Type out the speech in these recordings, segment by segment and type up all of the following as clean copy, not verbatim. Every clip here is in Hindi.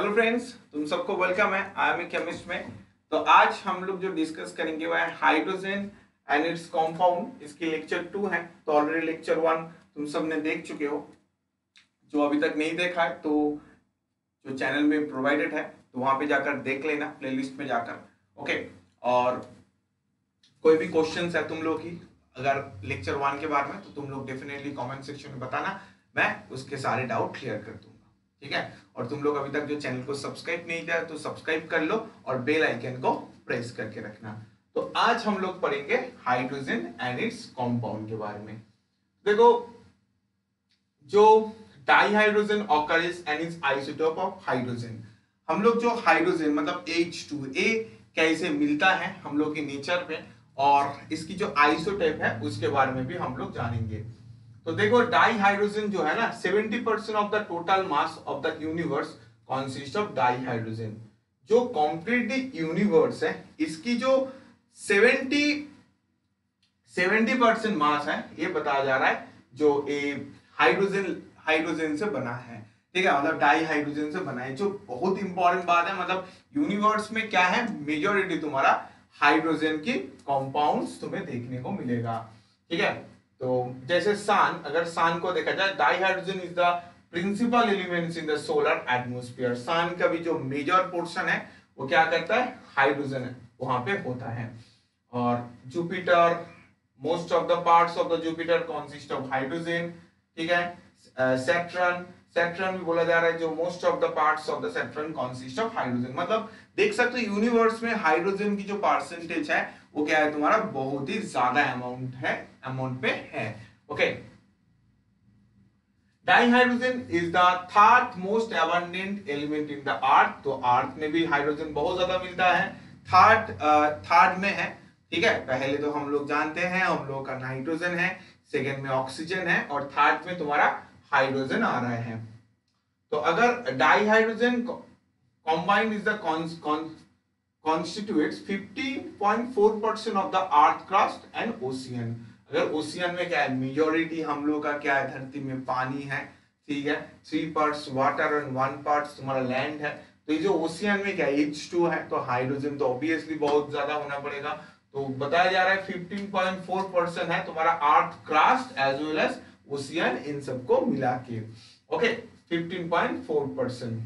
हेलो फ्रेंड्स, तुम सबको वेलकम है आई एम ए केमिस्ट में। तो आज हम लोग जो डिस्कस करेंगे वह है हाइड्रोजन एंड इट्स कंपाउंड। इसकी लेक्चर 2 है। तो ऑलरेडी लेक्चर 1 तुम सब ने देख चुके हो। जो अभी तक नहीं देखा है तो जो चैनल में प्रोवाइडेड है तो वहां पे जाकर देख लेना, प्लेलिस्ट में जाकर। ओके, और कोई भी क्वेश्चंस है तुम लोग की अगर लेक्चर 1 के बारे में तो तुम लोग डेफिनेटली कमेंट सेक्शन में बताना, मैं उसके सारे डाउट क्लियर कर दूंगा। ठीक है, और तुम लोग अभी तक जो चैनल को सब्सक्राइब नहीं किया तो सब्सक्राइब कर लो और बेल आइकन को प्रेस करके रखना। तो आज हम लोग पढ़ेंगे हाइड्रोजन एंड इट्स कंपाउंड के बारे में। देखो, जो dihydrogen occurs and it's isotope of hydrogen. हम लोग जो हाइड्रोजन मतलब H2A कैसे मिलता है हम लोग के नेचर में, और इसकी जो आइसोटोप है उसके बारे में भी हम लोग जानेंगे। तो देखो, डाइहाइड्रोजन जो है ना, 70% of the total mass of the universe consist of dihydrogen. जो कंप्लीटली यूनिवर्स है इसकी जो 70% मास है ये बताया जा रहा है जो हाइड्रोजन से बना है। ठीक है, मतलब डाइहाइड्रोजन से बना है, जो बहुत इंपॉर्टेंट बात है। मतलब यूनिवर्स में क्या है, मेजॉरिटी तुम्हारा हाइड्रोजन की कंपाउंड्स तुम्हें देखने को मिलेगा। ठीक है, तो जैसे सान, अगर सान को देखा जाए, dihydrogen is the principal elements in the solar atmosphere. Sun का भी जो मेजर पोर्शन है वो क्या करता है, हाइड्रोजन वहां पे होता है। और Jupiter, most of the parts of the Jupiter consist of hydrogen. ठीक है, सैटर्न भी बोला जा रहा है, जो most of the parts of the Saturn consist of hydrogen. मतलब देख सकते हो यूनिवर्स में हाइड्रोजन की जो परसेंटेज है वो क्या है तुम्हारा, बहुत ही ज्यादा अमाउंट पे है। Okay, dihydrogen is the third most abundant element in the earth. तो अर्थ में भी हाइड्रोजन बहुत ज्यादा मिलता है, थर्ड में है। ठीक है, पहले तो हम लोग जानते हैं हम लोग का नाइट्रोजन है, सेकेंड में ऑक्सीजन है और थर्ड में तुम्हारा हाइड्रोजन आ रहा है। तो अगर dihydrogen combined is the constitutes 15.4% of the earth crust and ocean। अगर ओशियन में क्या है, मेजोरिटी हम लोग का क्या है, धरती में पानी है। ठीक है, 3 parts वाटर और 1 parts तुम्हारा लैंड है। तो ये जो ओशियन में क्या है, H2 है, तो हाइड्रोजन तो ऑब्वियसली बहुत ज्यादा होना पड़ेगा। तो बताया जा रहा है 15.4% है तुम्हारा earth crust as well as ocean, इन सबको मिला के। Okay, 15.4%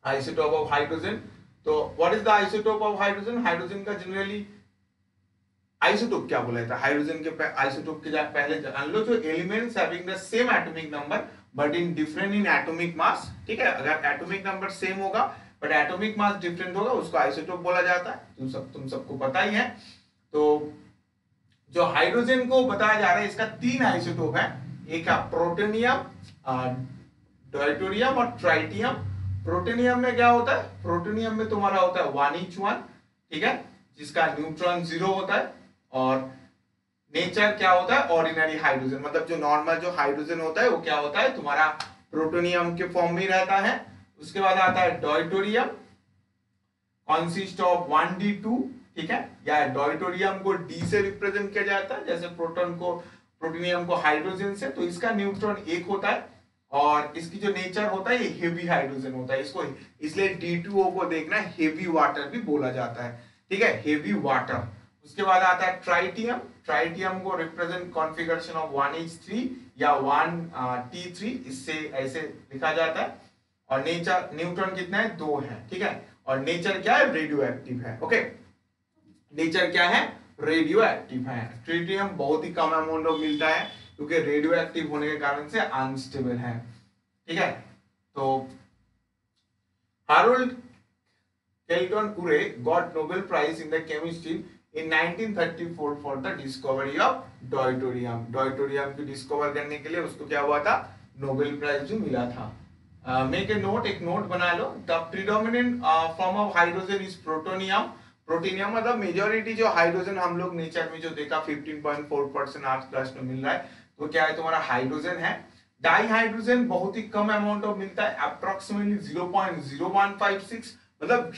isotope of hydrogen. तो what is the isotope of hydrogen? Hydrogen का जनरली आइसोटोप क्या बोला जाता है? हाइड्रोजन के आइसोटोप के पहले जान लो, जो elements having the same atomic number but in different in atomic mass. ठीक है, अगर एटॉमिक नंबर सेम होगा बट एटॉमिक मास डिफरेंट होगा उसको आइसोटोप बोला जाता है। तुम सबको पता ही है। तो जो हाइड्रोजन को बताया जा रहा है इसका 3 आइसोटोप है। एक है प्रोटोनियम, ड्यूटेरियम और ट्राइटियम। प्रोटोनियम में क्या होता है, प्रोटोनियम में तुम्हारा होता है 1H1। ठीक है, जिसका न्यूट्रॉन 0 होता है। और नेचर क्या होता है, ऑर्डिनरी हाइड्रोजन। मतलब जो नॉर्मल जो हाइड्रोजन होता है वो क्या होता है तुम्हारा प्रोटोनियम के फॉर्म में रहता है। उसके बाद आता है ड्यूटेरियम, कंसिस्ट ऑफ 1D2। ठीक है, या ड्यूटेरियम को D से रिप्रेजेंट किया जाता है, जैसे प्रोटोनियम को हाइड्रोजन से। तो इसका न्यूट्रॉन 1 होता है और इसकी जो नेचर होता है ये हेवी हाइड्रोजन होता है। इसको इसलिए D2O को देखना हेवी वाटर भी बोला जाता है। ठीक है, हेवी वाटर। उसके बाद आता है ट्राइटियम। ट्राइटियम को रिप्रेजेंट कॉन्फ़िगरेशन ऑफ 1H3 या 1T3, इससे ऐसे लिखा जाता है। और नेचर न्यूट्रॉन कितना है, 2 है। ठीक है, और नेचर क्या है, रेडियो एक्टिव है। ओके, नेचर क्या है, रेडियो एक्टिव है। ट्रिटियम बहुत ही कम अमाउंट में मिलता है क्योंकि रेडियो एक्टिव होने के कारण से अनस्टेबल है। ठीक है, तो Harold Clayton Urey got Nobel prize in the chemistry in 1934 for the discovery of deuterium. Deuterium को डिस्कवर करने के लिए उसको क्या हुआ था, नोबेल प्राइज जो मिला था। मेक ए नोट, एक नोट बना लो। The predominant form of hydrogen is protonium. Protonium मतलब मेजॉरिटी जो हाइड्रोजन हम लोग नेचर में जो देखा 15.4% अर्थ क्रस्ट में मिल रहा है, तो क्या है तुम्हारा हाइड्रोजन है। डाइहाइड्रोजन बहुत ही कम अमाउंट ऑफ मिलता है, अप्रोक्सीमेटली 0.0156। मतलब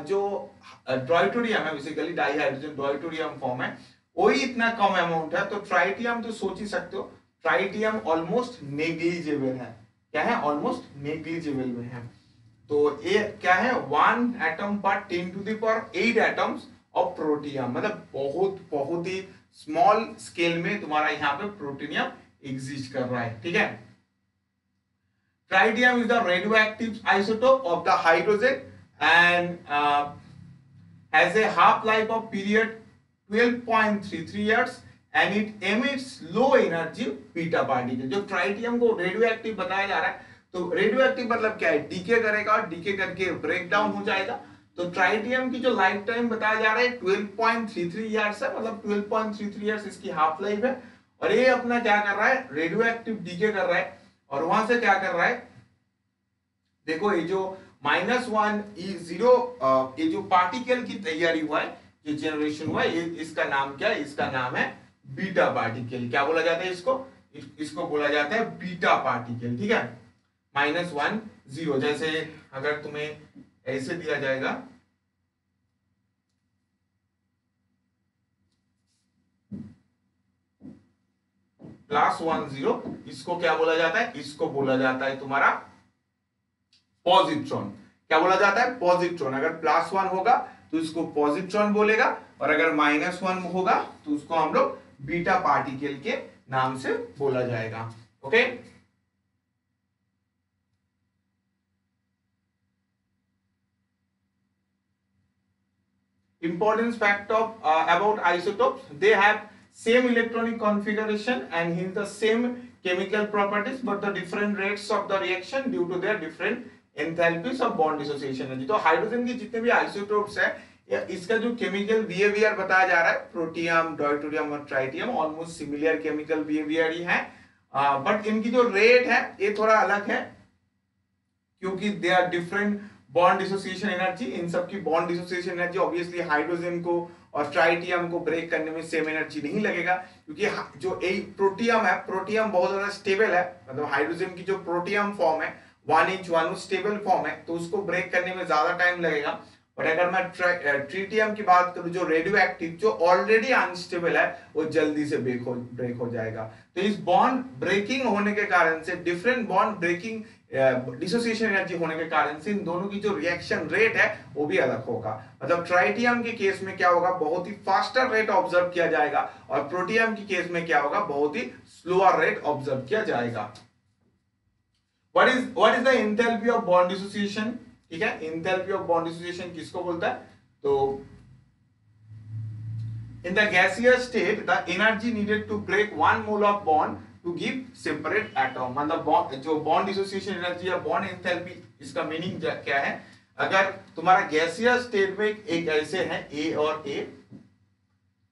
जो ड्यूटेरियम है, बेसिकली डाइहाइड्रोजन ड्यूटेरियम फॉर्म है, वही इतना कम अमाउंट है। तो ट्राइटियम तो सोच ही सकते हो, ट्राइटियम ऑलमोस्ट नेग्लिजिबल है। क्या है, ऑलमोस्ट नेग्लिजिबल में है। तो ये क्या है, 1 एटम पर 10⁸ एटम्स ऑफ प्रोटियम, मतलब बहुत बहुत ही स्मॉल स्केल में तुम्हारा यहाँ पे प्रोटीनियम एग्जिस्ट कर रहा है, ठीक है। Tritium is the radioactive isotope of the hydrogen and has a half life of period 12.33 years and it emits low energy beta particle। जो ट्राइटियम को रेडियोएक्टिव बताया जा रहा है, तो रेडियोएक्टिव मतलब क्या है, डीके करेगा और डीके करके ब्रेक डाउन हो जाएगा। तो ट्राइटियम की जो लाइफ टाइम बताया जा रहा है 12.33 इयर्स है, मतलब 12.33 इयर्स इसकी हाफ लाइफ है। और ये अपना क्या कर रहा है, रेडियोएक्टिव डीके कर रहा है और वहां से क्या कर रहा है, देखो ये जो -1 ये जो पार्टिकल की तैयारी हुआ है, जो जनरेशन हुआ है, ये इसका नाम क्या है, इसका नाम है बीटा पार्टिकल। क्या बोला जाता है इसको, इसको बोला जाता है बीटा पार्टिकल, ठीक है। -1 जैसे अगर तुम्हें ऐसे दिया जाएगा +10, इसको क्या बोला जाता है, इसको बोला जाता है तुम्हारा पॉजिट्रॉन। क्या बोला जाता है, पॉजिट्रॉन। अगर +1 होगा तो इसको पॉजिट्रॉन बोलेगा और अगर -1 होगा तो उसको हम लोग बीटा पार्टिकल के नाम से बोला जाएगा, okay. Importance fact of about isotopes, they have same electronic configuration and hence the same chemical properties but the different rates of the reaction due to their different enthalpies of bond dissociation energy. तो हाइड्रोजन की जितने भी आइसोटोप्स है, इसका जो केमिकल बिहेवियर बताया जा रहा है, प्रोटियम, डॉयटोरियम और tritium almost similar chemical behaviour ही है, बट इनकी जो रेट है ये थोड़ा अलग है क्योंकि they are different bond dissociation energy. इन सब की bond dissociation energy obviously hydrogen को और ट्राइटियम को ब्रेक करने में सेम एनर्जी नहीं लगेगा, क्योंकि जो प्रोटियम है, प्रोटियम बहुत ज्यादा स्टेबल है, मतलब हाइड्रोजन की जो प्रोटियम फॉर्म है 1H1 स्टेबल फॉर्म है, तो उसको ब्रेक करने में ज्यादा टाइम लगेगा। बट अगर मैं ट्रीटियम की बात करूं जो रेडियो एक्टिव, जो ऑलरेडी अनस्टेबल है, वो जल्दी से ब्रेक हो जाएगा। तो इस बॉन्ड ब्रेकिंग होने के कारण से, different bond breaking dissociation energy होने के कारण से इन दोनों की जो रिएक्शन रेट है वो भी अलग होगा। मतलब ट्राइटियम के केस में क्या होगा, बहुत ही फास्टर रेट ऑब्जर्व किया जाएगा और प्रोटियम की केस में क्या होगा, बहुत ही स्लोअर रेट ऑब्जर्व किया जाएगा। What is the enthalpy of bond dissociation? ठीक है, enthalpy of bond dissociation किसको बोलता है, तो in the gaseous state the energy needed to break 1 mole of bond to give separate atom। मतलब जो bond dissociation energy या bond enthalpy, इसका मीनिंग क्या है, अगर तुम्हारा गैसियस स्टेट में एक ऐसे है A और A,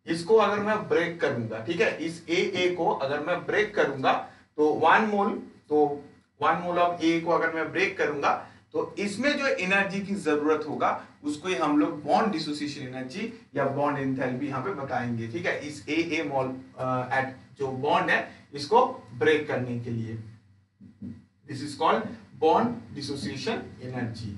इसको अगर मैं ब्रेक करूंगा, ठीक है, इस A को अगर मैं ब्रेक करूंगा तो 1 मोल ऑफ ए को अगर मैं ब्रेक करूंगा तो इसमें जो एनर्जी की जरूरत होगा उसको ही हम लोग बॉन्ड डिसोसिएशन एनर्जी या बॉन्ड एंथैल्पी यहाँ पे बताएंगे, ठीक है। इस ए मोल एट जो बॉन्ड है इसको ब्रेक करने के लिए, this is called bond dissociation energy.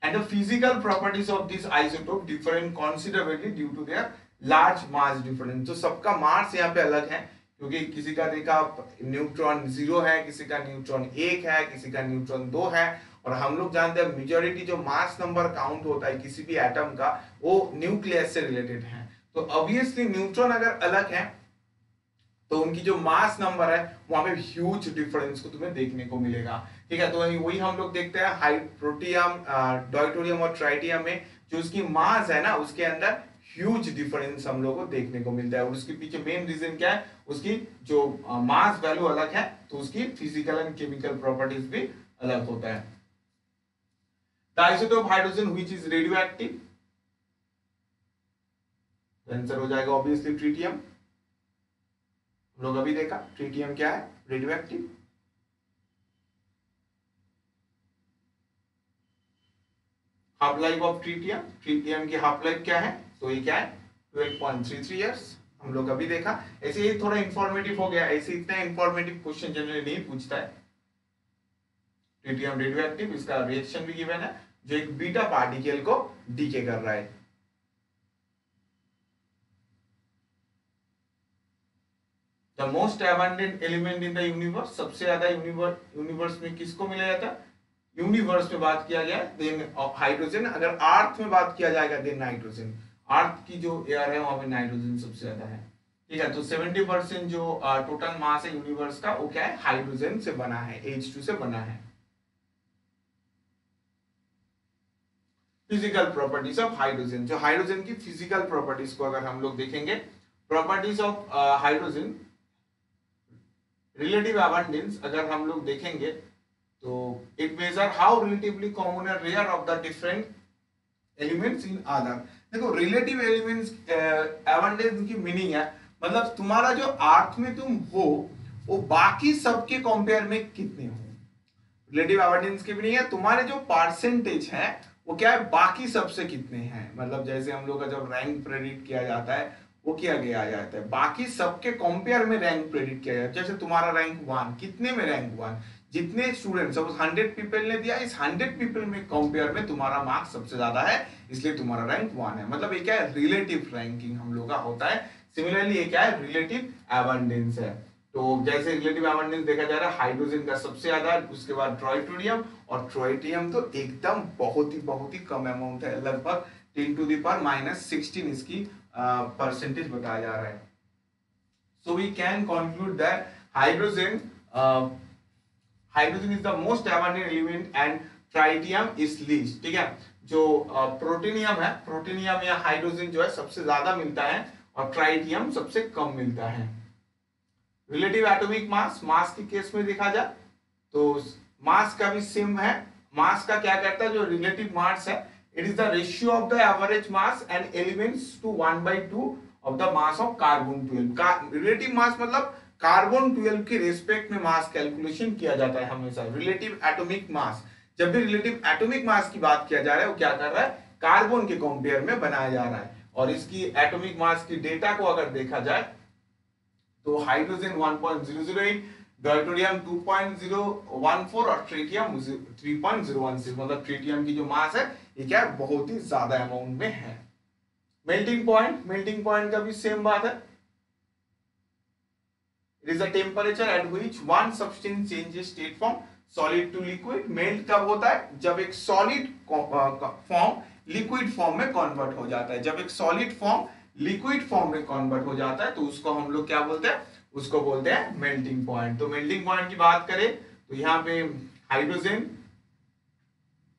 And the physical properties of this isotope differ considerably due to their large mass difference। तो सबका मास यहाँ पे अलग है, क्योंकि किसी का देखा न्यूट्रॉन 0 है, किसी का न्यूट्रॉन 1 है, किसी का न्यूट्रॉन 2 है, और हम लोग जानते हैं मेजॉरिटी जो मास नंबर काउंट होता है किसी भी एटम का वो न्यूक्लियस से रिलेटेड है। तो ऑब्वियसली न्यूट्रॉन अगर अलग है तो उनकी जो मास नंबर है वहां पे ह्यूज डिफरेंस को तुम्हें देखने को मिलेगा, ठीक है। तो वही हम लोग देखते हैं हाई प्रोटियम, डॉयटोरियम और ट्राइटियम में जो उसकी मास है ना, उसके अंदर ह्यूज डिफरेंस हम लोग को देखने को मिलता है। और उसके पीछे मेन रीजन क्या है, उसकी जो मास वैल्यू अलग है तो उसकी फिजिकल एंड केमिकल प्रॉपर्टीज भी अलग होता है। The isotope hydrogen which is radioactive, answer हो जाएगा ऑब्वियसली ट्रिटियम। हम लोग अभी देखा ट्रिटियम क्या है, radioactive. Half life of tritium, tritium की हाफ लाइफ क्या है, तो ये क्या है 12.33 इयर्स, हम लोग अभी देखा। ऐसे ही थोड़ा इंफॉर्मेटिव हो गया, ऐसे इतना इंफॉर्मेटिव क्वेश्चन जनरली नहीं पूछता है। ट्रिटियम रेडियोएक्टिव, इसका रिएक्शन भी गिवन है, जो एक बीटा पार्टिकल को डीके कर रहा है। The most abundant element in the universe, सबसे ज्यादा यूनिवर्स में किसको मिला जाता है? यूनिवर्स में बात किया गया देन ऑफ हाइड्रोजन। अगर अर्थ में बात किया जाएगा देन नाइट्रोजन। अर्थ की जो एयर है वहां पे नाइट्रोजन सबसे ज्यादा है। ठीक है, तो 70% जो टोटल मास है यूनिवर्स का वो क्या है? हाइड्रोजन से बना है, H2 से बना है। फिजिकल प्रॉपर्टीज ऑफ हाइड्रोजन, जो हाइड्रोजन की फिजिकल प्रॉपर्टीज को अगर हम लोग देखेंगे, properties of hydrogen relative abundance अगर हम लोग देखेंगे तो it measure how relatively common और rare of the different elements in other. देखो रिलेटिव एलिमेंट्स अबंडेंस की मीनिंग है मतलब तुम्हारा जो अर्थ में तुम हो वो बाकी सबके कंपेयर में कितने हो। रिलेटिव अबंडेंस की मीनिंग है तुम्हारे जो परसेंटेज है वो क्या है, बाकी सबसे कितने हैं। मतलब जैसे हम लोग का जब रैंक प्रेडिक्ट किया जाता है वो किया गया जाता है बाकी सबके कंपेयर में रैंक प्रेडिक्ट किया जाता है। जैसे तुम्हारा रैंक 1, कितने में रैंक 1, जितने स्टूडेंट सपोज 100 पीपल ने दिया, इस 100 पीपल में कंपेयर में तुम्हारा मार्क्स सबसे ज्यादा है इसलिए तुम्हारा रैंक 1 है। मतलब ये क्या है, रिलेटिव रैंकिंग हम लोग का होता है। सिमिलरली ये क्या है, रिलेटिव अबंडेंस है। तो जैसे रिलेटिव अबंडेंस देखा जा रहा है हाइड्रोजन का सबसे ज्यादा, उसके बाद ट्राइटोरियम, और ट्राइटियम तो एकदम बहुत ही कम अमाउंट है, लगभग 10⁻⁻16 इसकी परसेंटेज बताया जा रहा है। So we can conclude that hydrogen is the most abundant element and tritium is least. ठीक है, जो प्रोटीनियम है, प्रोटीनियम या हाइड्रोजन जो है सबसे ज्यादा मिलता है और ट्राइटियम सबसे कम मिलता है। रिलेटिव एटॉमिक मास, मास के केस में देखा जाए तो मास का भी सेम है। मास का क्या करता है, जो रिलेटिव मास है it is the ratio of the average mass and elements to 1/2 of the mass of carbon 12। Relative mass मतलब कार्बन 12 के रेस्पेक्ट में मास कैलकुलेशन किया जाता है हमेशा। रिलेटिव एटॉमिक मास, जब भी रिलेटिव एटॉमिक मास की बात किया जा रहा है वो क्या कर रहा है, कार्बन के कंपेयर में बनाया जा रहा है। और इसकी एटॉमिक मास की डेटा को अगर देखा जाए तो हाइड्रोजन 1.008, ड्यूटेरियम 2.014 और ट्रिटियम 3.016। मतलब ट्रिटियम की जो मास है ये क्या है, बहुत ही ज्यादा अमाउंट में है। मेल्टिंग पॉइंट का भी सेम बात है। It is the temperature at which one substance changes state from solid to liquid. Melt कब होता है, जब एक सॉलिड फॉर्म लिक्विड फॉर्म में कन्वर्ट हो जाता है। जब एक सॉलिड फॉर्म लिक्विड फॉर्म में कन्वर्ट हो जाता है तो उसको हम लोग क्या बोलते हैं, उसको बोलते हैं मेल्टिंग पॉइंट। तो मेल्टिंग पॉइंट की बात करें तो यहाँ पे हाइड्रोजन,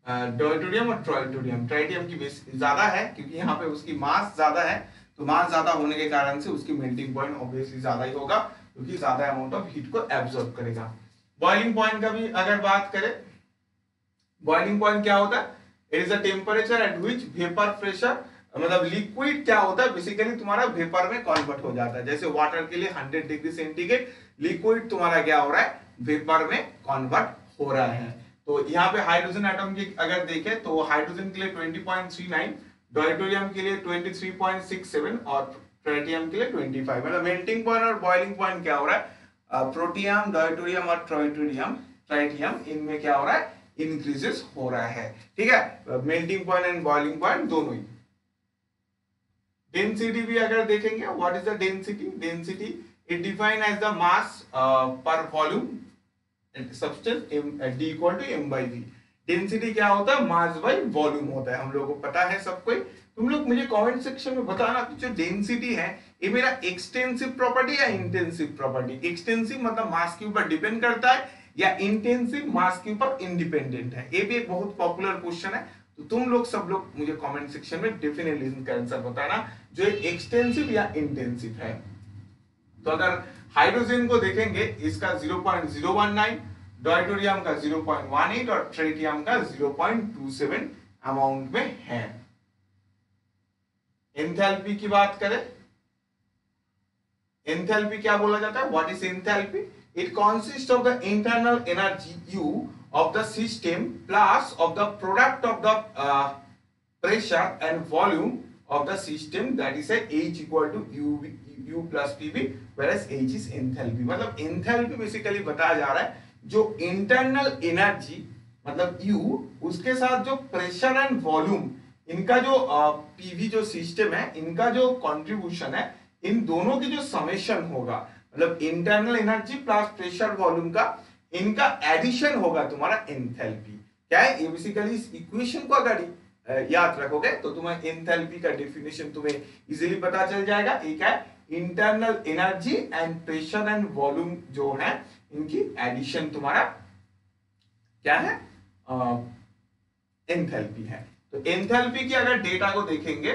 ड्यूटेरियम और ट्राइटियम की ज्यादा है क्योंकि यहाँ पे उसकी मास ज्यादा है। तो मास ज्यादा होने के कारण से उसकी मेल्टिंग पॉइंट ऑब्वियसली ज्यादा ही होगा क्योंकि ज्यादा अमाउंट ऑफ हीट को एब्जॉर्ब करेगा। बॉइलिंग पॉइंट का भी अगर बात करें, बॉइलिंग पॉइंट क्या होता है, it is the temperature at which vapour pressure, मतलब लिक्विड क्या होता है बेसिकली तुम्हारा वेपर में कन्वर्ट हो जाता है। जैसे वाटर के लिए 100 डिग्री सेंटीग्रेड, लिक्विड तुम्हारा क्या हो रहा है, वेपर में कन्वर्ट हो रहा है। तो यहाँ पे हाइड्रोजन एटम की अगर देखें तो हाइड्रोजन के लिए 20.39, ड्यूटेरियम के लिए 23.67 और ट्रिटियम के लिए 25। मतलब मेल्टिंग पॉइंट और बॉइलिंग पॉइंट क्या हो रहा है, प्रोटियम, ड्यूटेरियम और ट्राइटियम इनमें क्या हो रहा है, इंक्रीजेस हो रहा है। ठीक है, melting point and boiling point दोनों ही। डेंसिटी भी अगर देखेंगे, what is the density, density it define as the mass per volume substance D = m/v। Density क्या होता है, मास बाय वॉल्यूम होता है, हम लोगों को पता है सब कोई। तुम लोग मुझे कमेंट सेक्शन में बताना कि जो डेंसिटी है ये मेरा एक्सटेंसिव प्रॉपर्टी या इंटेंसिव प्रॉपर्टी। एक्सटेंसिव मतलब मास के ऊपर डिपेंड करता है या इंटेंसिव मास के ऊपर इंडिपेंडेंट है। ये भी एक बहुत पॉपुलर क्वेश्चन है, तो तुम लोग सब लोग मुझे कमेंट सेक्शन में डेफिनेटली इसका आंसर बताना जो एक्सटेंसिव या इंटेंसिव है। तो अगर हाइड्रोजन को देखेंगे इसका 0.019, ड्यूटेरियम का 0.18 और ट्रिटियम का 0.27 अमाउंट में है। एंथैल्पी की बात करें, एंथैल्पी क्या बोला जाता है, what is enthalpy, it consist of the internal energy U of the system plus of the product of the pressure and volume of the system, that is H = U plus PV, whereas H is enthalpy। मतलब enthalpy बेसिकली बताया जा रहा है जो इंटरनल एनर्जी मतलब U, उसके साथ जो प्रेशर एंड वॉल्यूम, इनका जो PV जो सिस्टम है, इनका जो कंट्रीब्यूशन है, इन दोनों की जो समेशन होगा, मतलब internal energy plus pressure volume का इनका एडिशन होगा तुम्हारा एंथैल्पी। क्या है ये? बेसिकली इस इक्वेशन को अगर याद रखोगे तो तुम्हें एंथैल्पी का डेफिनेशन तुम्हें इजीली पता चल जाएगा। एक है internal energy and pressure and volume जो है इनकी एडिशन तुम्हारा क्या है? एंथैल्पी है। तो एंथैल्पी की अगर डेटा को देखेंगे,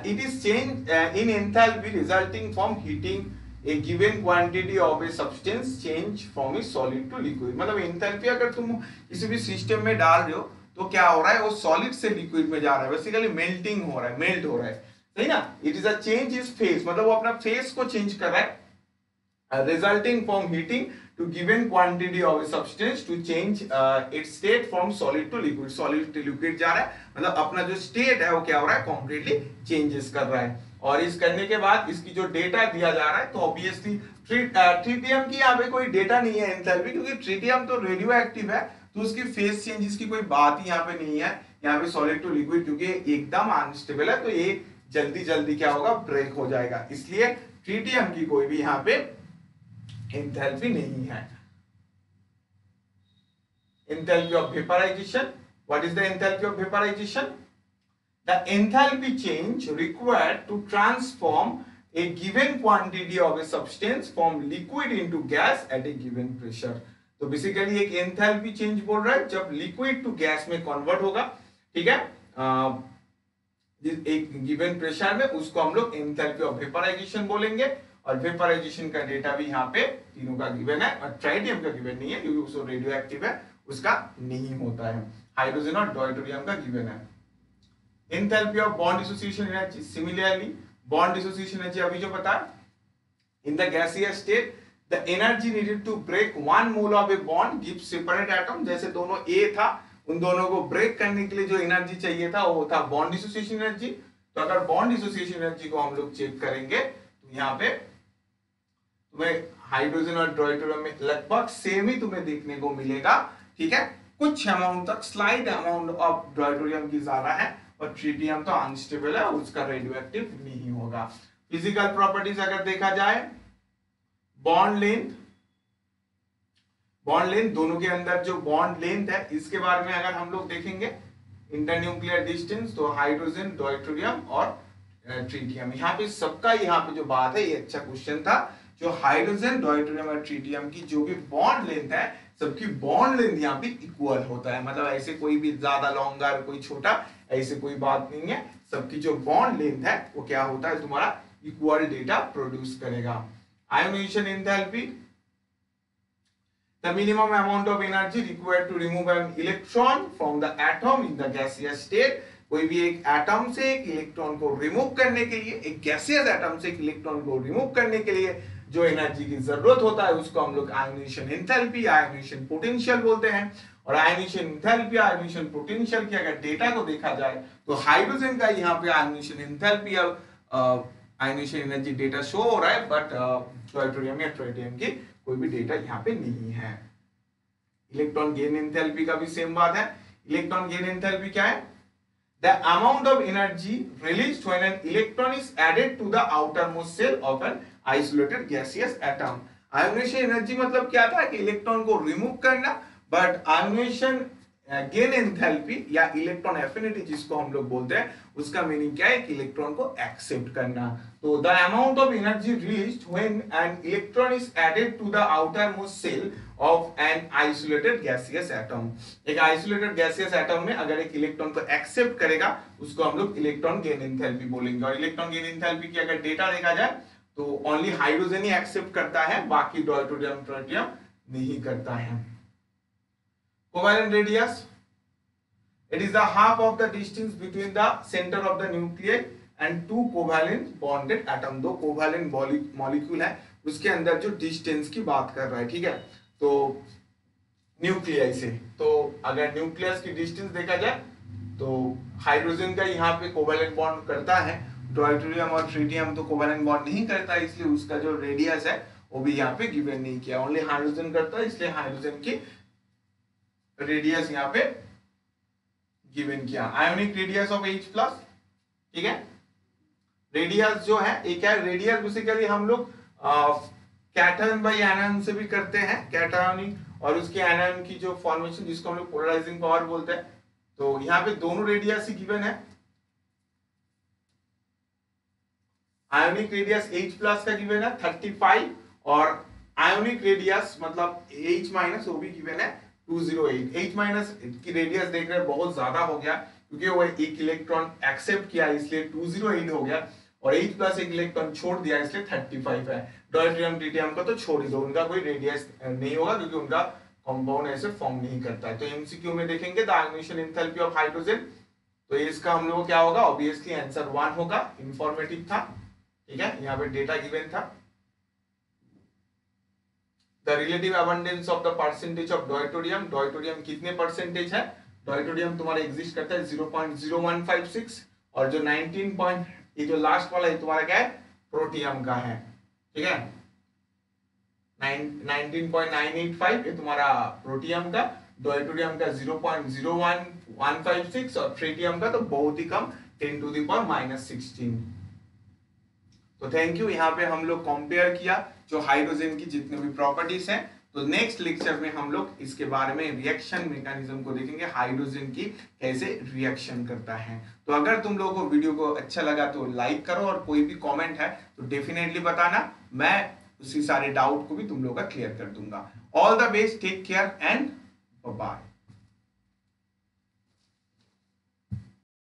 it is change in enthalpy resulting from heating a given quantity of a substance change from a solid to liquid। मतलब एंथैल्पी अगर तुम किसी भी सिस्टम में डाल रहे हो तो क्या हो रहा है? वो सॉलिड से लिक्विड में जा रहा है, बेसिकली मेल्टिंग हो रहा है, मेल्ट हो रहा है, सही ना? It is a change is phase, मतलब वो अपना फेस को चेंज कर रहा है, resulting from heating to given quantity of a substance to change its state from solid to liquid. Solid to liquid जा रहा है, मतलब अपना जो स्टेट है वो क्या हो रहा है? कंप्लीटली चेंजेस कर रहा है। और इस करने के बाद इसकी जो डेटा दिया जा रहा है तो ऑब्वियसली ट्रिटियम की यहाँ पे कोई डेटा नहीं है एंथैल्पी, क्योंकि ट्रिटियम तो रेडियो एक्टिव है, तो उसकी फेस चेंजेस की कोई बात ही यहाँ पे नहीं है। यहाँ पे सॉलिड टू लिक्विड क्योंकि एकदम अनस्टेबल है तो ये जल्दी जल्दी क्या होगा? ब्रेक हो जाएगा, इसलिए ट्रिटियम की कोई भी यहाँ पे एंथैल्पी नहीं है। Enthalpy of vaporisation, what is the enthalpy of vaporisation? The enthalpy change required to transform a given quantity of a substance from liquid into gas at a given pressure। तो बेसिकली एक एंथैल्पी चेंज बोल रहा है जब लिक्विड टू गैस में कन्वर्ट होगा, ठीक है, एक गिवन प्रेशर में, उसको हम लोग एंथैल्पी ऑफ वेपराइजेशन बोलेंगे। और वेपराइजेशन का डेटा भी यहाँ पे तीनों का गिवन है, और ट्राइटियम का गिवन नहीं है क्योंकि उसको रेडियो एक्टिव है, उसका नहीं होता है। हाइड्रोजन और डॉयटोरियम का गिवन है। Enthalpy of bond dissociation energy, similarly bond dissociation energy अभी जो पता है, in the gaseous state the energy needed to break one mole of a bond gives separate atom। जैसे दोनों A था, उन दोनों को ब्रेक करने के लिए जो एनर्जी चाहिए था वो था बॉन्ड डिसोसिएशन एनर्जी। तो अगर बॉन्ड डिसोसिएशन एनर्जी को हम लोग चेक करेंगे तो यहाँ पे तुम्हें हाइड्रोजन और ड्राइटोरियम में लगभग सेम ही तुम्हें देखने को मिलेगा, ठीक है। कुछ अमाउंट तक स्लाइड अमाउंट ऑफ ड्राइटोरियम की ज्यादा है, और ट्रिटियम तो अनस्टेबल है, उसका रेडियो एक्टिव नहीं होगा। फिजिकल प्रॉपर्टीज अगर देखा जाए, बॉन्ड लेंथ दोनों के अंदर जो बॉन्ड लेंथ है इसके बारे में अगर हम लोग देखेंगे, इंटरन्यूक्लियर डिस्टेंस, तो हाइड्रोजन, डॉयटोरियम और ट्रिटियम, यहाँ पे सबका यहाँ पे जो बात है ये अच्छा क्वेश्चन था। जो हाइड्रोजन, डॉयटोरियम और ट्रिटियम की जो भी बॉन्ड लेंथ है, सबकी बॉन्ड लेंथ यहाँ पे इक्वल होता है, मतलब ऐसे कोई भी ज्यादा लॉन्गर कोई छोटा ऐसे कोई बात नहीं है। सबकी जो बॉन्ड लेंथ है वो क्या होता है? तुम्हारा इक्वल डेटा प्रोड्यूस करेगा। Ionisation enthalpy, the minimum amount of energy required to remove an electron from the atom in the gaseous state. कोई भी एक एटम से एक इलेक्ट्रॉन को रिमूव करने के लिए, एक गैसियस एटम से एक इलेक्ट्रॉन को रिमूव करने के लिए जो एनर्जी की जरूरत होता है उसको हम लोग आयोनाइजेशन एंथैल्पी, आयोनाइजेशन पोटेंशियल बोलते हैं। और आयोनाइजेशन एंथैल्पी, आयोनाइजेशन पोटेंशियल की अगर डेटा को देखा जाए तो हाइड्रोजन का यहाँ पे ionisation enthalpy ionisation energy data show हो रहा है, बट डॉयटोरियम या ट्राइटियम की कोई भी डेटा यहाँ पे नहीं है। इलेक्ट्रॉन गेन एंथैल्पी का भी सेम बात है। इलेक्ट्रॉन गेन एंथैल्पी क्या है? The amount of energy released when an electron is added to the outermost shell of an isolated gaseous atom। Ionisation energy मतलब क्या था? कि इलेक्ट्रॉन को रिमूव करना, बट आयोनाइजेशन गेन एंथैल्पी या इलेक्ट्रॉन एफिनिटी जिसको हम लोग बोलते हैं, उसका मीनिंग क्या है? कि इलेक्ट्रॉन को एक्सेप्ट करना। तो the amount of energy released when an electron is added to the outermost shell of an isolated gaseous atom. एक आइसोलेटेड गैसियस एटम में अगर एक इलेक्ट्रॉन को एक्सेप्ट करेगा उसको हम लोग इलेक्ट्रॉन गेन एंथैल्पी बोलेंगे। और इलेक्ट्रॉन गेन एंथैल्पी की अगर डेटा देखा जाए तो ओनली हाइड्रोजन ही एक्सेप्ट करता है, बाकी डॉयटोरियम, ट्राइटियम नहीं करता है। Covalent radius, it is the half of the distance between the center of the nuclei and two covalent bonded atom। दो covalent molecule है उसके अंदर जो डिस्टेंस की बात कर रहा है, ठीक है। तो न्यूक्लियाई से, तो अगर न्यूक्लियस की डिस्टेंस देखा जाए तो हाइड्रोजन का यहाँ पे कोवेलेंट बॉन्ड करता है, डॉयटोरियम और ट्रिटियम तो कोवेलेंट बॉन्ड नहीं करता, इसलिए उसका जो रेडियस है वो भी यहाँ पे गिवन नहीं किया, ओनली हाइड्रोजन करता है, इसलिए हाइड्रोजन की रेडियस यहाँ पे गिवन किया। आयोनिक रेडियस ऑफ H+, ठीक है। रेडियस जो है एक है, रेडियस बेसिकली हम लोग कैटायन बाई एनायन से भी करते हैं, कैटायनिक और उसके एनायन की जो फॉर्मेशन जिसको हम लोग पोलराइजिंग पावर बोलते हैं। तो यहाँ पे दोनों रेडियस ही गिवन है। आयोनिक रेडियस H+ का गिवन है 35 और आयोनिक रेडियस मतलब H- वो भी गिवन है 208। H- की रेडियस देख रहे हैं बहुत ज्यादा हो गया क्योंकि वो एक इलेक्ट्रॉन एक्सेप्ट किया इसलिए 208 हो गया, और H+ एक इलेक्ट्रॉन छोड़ दिया इसलिए 35 है। डॉयट्रियम ट्रिटियम का तो छोड़ ही दो, उनका कोई रेडियस नहीं होगा क्योंकि उनका कंपाउंड ऐसे फॉर्म नहीं करता है। तो एमसीक्यू में देखेंगे the ionisation enthalpy of hydrogen, तो इसका हम लोग क्या होगा, ऑब्वियसली आंसर 1 होगा, इंफॉर्मेटिव था, ठीक है, यहाँ पे डेटा गिवन था। The relative abundance of the percentage of deuterium, deuterium कितने परसेंटेज है, डॉयटोरियम तुम्हारा एग्जिस्ट करता है 0.0156, और जो 19 ये जो लास्ट वाला है तुम्हारा क्या है, प्रोटियम का है, ठीक है, 19.985 ये तुम्हारा प्रोटियम का, डॉयटोरियम का 0.01156 और ट्रिटियम का तो बहुत ही कम 10⁻⁻16। तो थैंक यू। यहाँ पे हम लोग कंपेयर किया जो हाइड्रोजन की जितने भी प्रॉपर्टीज हैं। तो नेक्स्ट लेक्चर में हम लोग इसके बारे में रिएक्शन मैकेनिज्म को देखेंगे, हाइड्रोजन की कैसे रिएक्शन करता है। तो अगर तुम लोगों को वीडियो को अच्छा लगा तो लाइक करो, और कोई भी कमेंट है तो डेफिनेटली बताना, मैं उसी सारे डाउट को भी तुम लोग का क्लियर कर दूंगा। All the best, take care and bye.